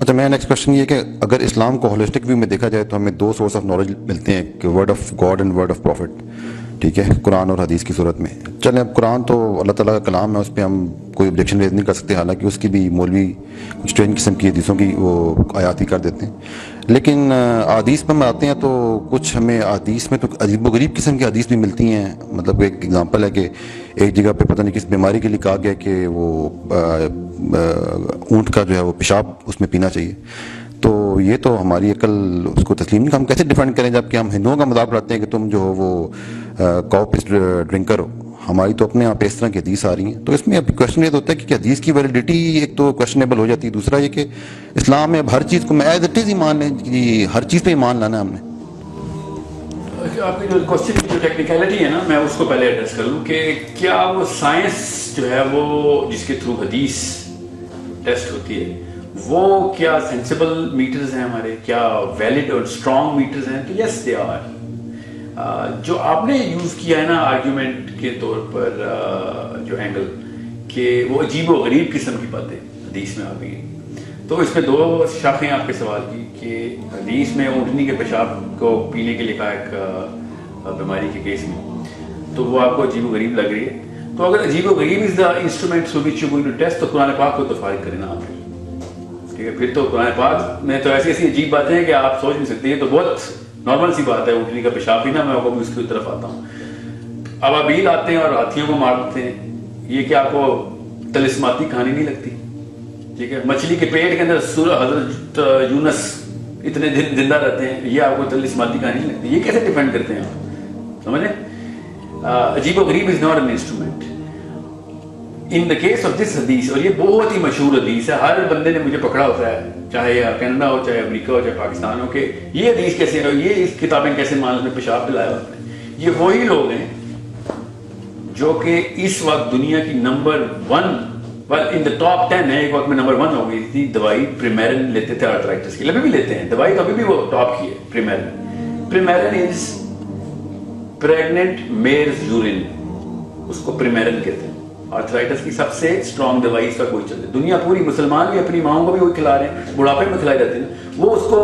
اچھا میرا next question یہ ہے کہ اگر اسلام کو ہولسٹک ویو میں دیکھا جائے تو ہمیں دو سورس آف نالج ملتے ہیں کہ word of God and word of prophet, ٹھیک ہے، قرآن اور حدیث کی صورت میں. چلیں اب قرآن تو اللہ تعالیٰ کا کلام ہے، اس پہ ہم کوئی آبجیکشن ریز نہیں کر سکتے، حالانکہ اس کی بھی مولوی کچھ ٹرین قسم کی حدیثوں کی وہ آیاتی کر دیتے ہیں. لیکن حدیث پہ ہم آتے ہیں تو کچھ ہمیں حدیث میں تو عجیب و غریب قسم کی حدیث بھی ملتی ہیں. مطلب ایک ایگزامپل ہے کہ ایک جگہ پہ پتہ نہیں کس بیماری کے لیے کہا گیا کہ وہ اونٹ کا جو ہے وہ پیشاب اس میں پینا چاہیے. تو یہ تو ہماری عقل اس کو تسلیم نہیں. ہم کیسے ڈیفینڈ کریں جب کہ ہم ہندوؤں کا مذاق اڑاتے ہیں کہ تم جو ہو وہ کاؤ پیس ڈرنکر ہو. ہماری تو اپنے آپ اس طرح کی حدیث آ رہی ہیں. تو اس میں اب کویشچن یہ ہوتا ہے کہ حدیث کی ویلیڈیٹی ایک تو کویشچنیبل ہو جاتی ہے، دوسرا یہ کہ اسلام میں اب ہر چیز کو میں ایز اٹ از ایمان لیں کہ ہر چیز پہ ایمان لانا ہے ہم نے. آپ کی جو کوشچن کی جو ٹیکنیکلٹی ہے نا، میں اس کو پہلے ایڈریس کر لوں کہ کیا وہ سائنس جو ہے وہ جس کے تھرو حدیث ٹیسٹ ہوتی ہے وہ کیا سینسیبل میٹرز ہیں ہمارے، کیا ویلڈ اور اسٹرانگ میٹرز ہیں؟ تو یس دے آر. جو آپ نے یوز کیا ہے نا آرگیومنٹ کے طور پر جو اینگل کہ وہ عجیب و غریب قسم کی باتیں حدیث میں آ گئی ہیں، تو اس میں دو شاخیں آپ کے سوال کی کہ حدیث میں اونٹنی کے پیشاب کو پینے کے لیے کہا ایک بیماری کے کیس میں، تو وہ آپ کو عجیب و غریب لگ رہی ہے. تو اگر عجیب و غریب is the instrument through which you going to test, تو قرآن پاک کو تو فارغ کریں نا آپ. ٹھیک ہے، پھر تو قرآن پاک میں تو ایسی ایسی عجیب باتیں ہیں کہ آپ سوچ نہیں سکتے. یہ تو بہت نارمل سی بات ہے اونٹنی کا پیشاب پینا. میں آپ کو اس کی طرف آتا ہوں. ابابیل آتے ہیں اور ہاتھیوں کو مار دیتے ہیں، یہ کیا آپ کو طلسماتی کہانی نہیں لگتی؟ ٹھیک ہے، مچھلی کے پیٹ کے اندر سورہ حضرت یونس اتنے دن زندہ رہتے ہیں، یہ آپ کو طلسماتی کہانی نہیں لگتی؟ یہ کیسے ڈیفینڈ کرتے ہیں آپ؟ سمجھیں، عجیب و غریب is not an instrument in the case of this حدیث. اور یہ بہت ہی مشہور حدیث ہے، ہر بندے نے مجھے پکڑا ہوتا ہے، چاہے کینیڈا ہو، چاہے امریکہ ہو، چاہے پاکستان ہو، کہ یہ حدیث کیسے ہے، یہ کتابیں کیسے مان میں پیشاب پلایا ہوتا ہے. یہ وہی لوگ ہیں جو کہ اس وقت دنیا کی نمبر 1 ان دا ٹاپ 10 ہے. ایک وقت میں نمبر 1 ہو گئی تھی. دوائی پریمیرن لیتے تھے آرتھرائٹس کی، ابھی بھی لیتے ہیں دوائی، تو ابھی بھی وہ ٹاپ کی ہے پریمیرن. پریمیرن از پریگننٹ میئرز یورین، اس کو پریمیرن کہتے ہیں. آرتھرائٹس کی سب سے اسٹرانگ دوائی اس کا کوئی چل رہی ہے. دنیا پوری، مسلمان بھی اپنی ماؤں کو بھی وہی کھلا رہے ہیں، بڑھاپے میں کھلائے جاتے ہیں. وہ اس کو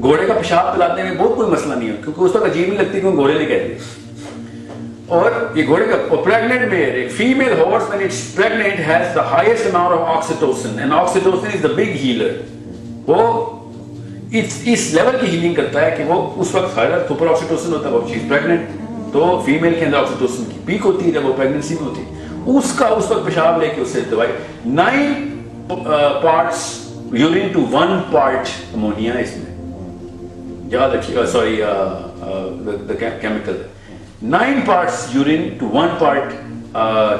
گھوڑے کا پیشاب پلاتے ہیں، بہت کوئی مسئلہ نہیں ہے، کیونکہ اس وقت عجیب نہیں لگتی کہ گھوڑے نے کہہ دیا. اور یہ گھوڑے کا پریگننٹ میئر، ایک female horse when it's pregnant has the highest amount of oxytocin and oxytocin is the big healer. وہ اس لیول کی ہیلنگ کرتا ہے کہ وہ اس وقت ہائر سپر آکسیٹوسن ہوتا ہے، وہ چیز پریگننٹ، تو فیمیل کے اندر آکسیٹوسن کی پیک ہوتی ہے جب وہ پریگننسی میں ہوتی ہے. اس کا اس وقت پیشاب لے کے اسے دوائی 9 parts urine to 1 part ammonia اس میں یاد رکھیے. Sorry chemical 9 parts urine to 1 part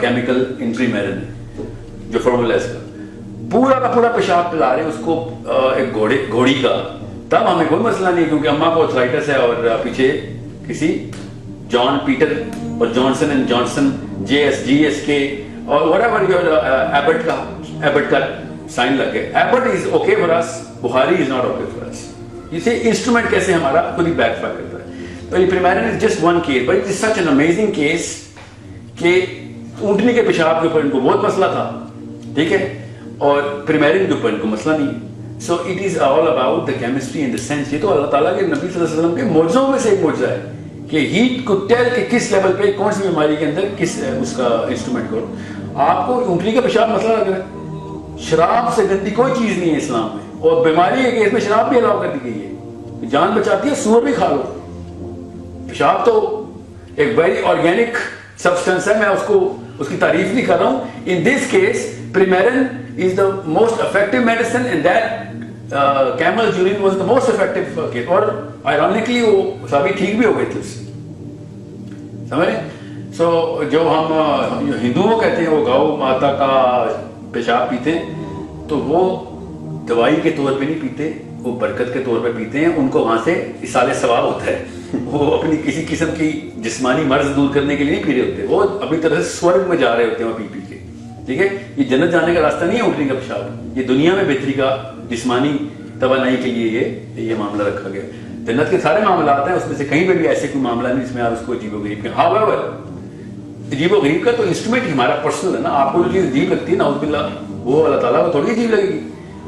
chemical in Premarin جو فارمولا اس کا پورا کا پورا پیشاب پلا رہے ہیں اس کو ایک گھوڑی کا. تب ہمیں کوئی مسئلہ نہیں کیونکہ اماں کو آرتھرائٹس ہے اور پیچھے کسی جان پیٹر اور جانسن اینڈ جانسن GSK اور whatever your ایبٹ کا سائن لگ گئے. Abbott is okay for us, Bukhari is not okay for us. اسے انسٹرومنٹ کیسے ہمارا خود ہی بیک فائر کرتا ہے. تو یہ پریمیرن is just one case but it is such an amazing case کہ اونٹنی کے پیشاب کے اوپر ان کو بہت مسئلہ تھا، ٹھیک ہے، اور پریمیرن کے اوپر ان کو مسئلہ نہیں ہے. So it is all about the chemistry and the sense. یہ تو اللہ تعالیٰ کے نبی صلی اللہ علیہ وسلم کے معجزوں میں سے ایک معجزہ ہے کہ ہیٹ کو ٹیل کہ کس لیول پہ کون سی بیماری کے اندر کس اس کا انسٹرومنٹ کرو. آپ کو اونٹنی کا پیشاب مسئلہ لگ رہا ہے، شراب سے گندی کوئی چیز نہیں ہے اسلام میں، اور بیماری ہے کہ اس میں شراب بھی الاؤ کر دی گئی ہے، جان بچاتی ہے، سور بھی کھا لو. پیشاب تو ایک ویری آرگینک سبسٹنس ہے، میں اس کی تعریف نہیں کر رہا ہوں. In this case premiran is the most effective medicine and that camel urine was the most effective case. اور آئرونکلی وہ سبھی ٹھیک بھی ہو گئے تھے اس سے، سمجھے. سو جو ہم ہندوؤں کہتے ہیں وہ گاؤ ماتا کا پیشاب پیتے ہیں، تو وہ دوائی کے طور پہ نہیں پیتے، وہ برکت کے طور پہ پیتے ہیں. ان کو وہاں سے اصال ثواب ہوتا ہے، وہ اپنی کسی قسم کی جسمانی مرض دور کرنے کے لیے نہیں پی رہے ہوتے، وہ اپنی طرح سے سورگ میں جا رہے ہوتے ہیں وہ پی پی کے. ٹھیک ہے، یہ جنت جانے کا راستہ نہیں ہے اونٹنی کا پیشاب، یہ دنیا میں بہتری کا جسمانی توانائی کے لیے یہ معاملہ رکھا گیا. جنت کے سارے معاملات ہیں، اس میں سے کہیں پہ بھی ایسے کوئی معاملہ نہیں جس میں آپ اس کو عجیب و غریب کہیں. ہاؤیور عجیب و غریب کا تو انسٹرومنٹ ہی ہمارا پرسنل ہے نا. آپ کو جو چیز عجیب لگتی ہے نعوذ باللہ، وہ اللہ تعالیٰ کو تھوڑی عجیب لگے گی.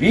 We